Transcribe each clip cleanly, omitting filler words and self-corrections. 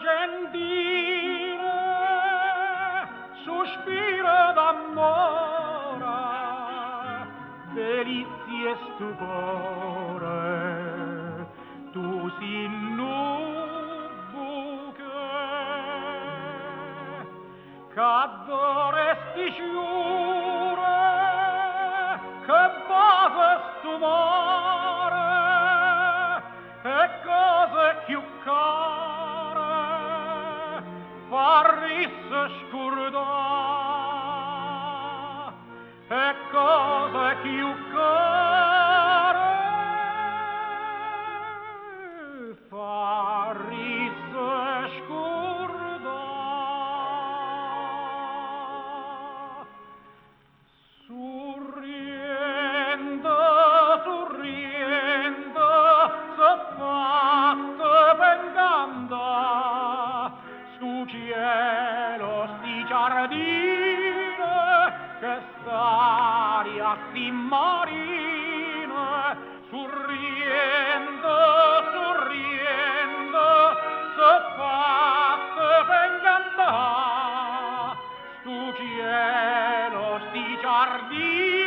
gentile, sospiro d'amore, delizie e stupore, tu si c'adoresti giure, che base st'umore, e cose più care, farisse scordare, e cose più care, farisse scordare. Sorriendo, sorriendo, s'è fatta vengando, stu cielo, sti giardini, che st'aria sti marine, sorriendo, sorriendo, s'è fatta vengando, stu cielo, sti giardini,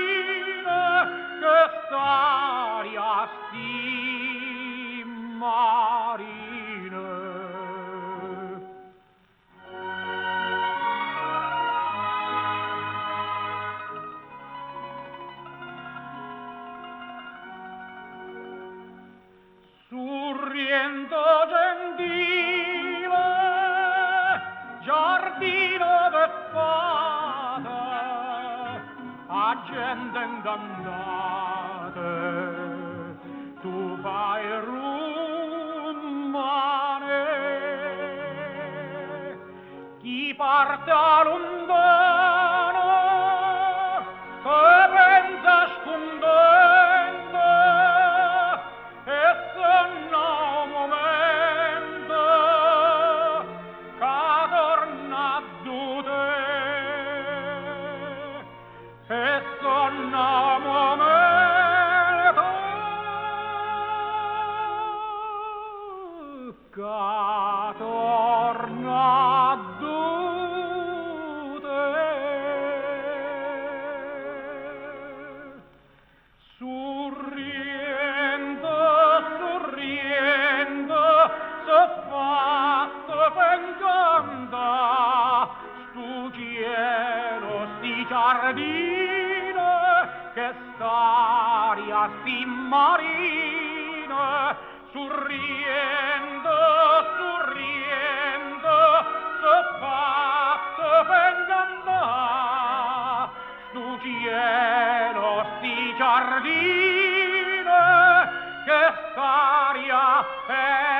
che st'aria sti marine. Sorriendo gentile, giardino de fate, a gente ingannate, tu fai rumane, chi parte a lontano, che pensa scondendo, e sonna un momento, che torna tu te, e sonna un momento, che torna tu te. Sorriendo, sorriendo, s'è fatta vengando, stu cielo, sti giardini, che st'aria, sti marine, sorriendo, sorriendo, s'è fatta vengando, stu cielo, sti giardini, che st'aria è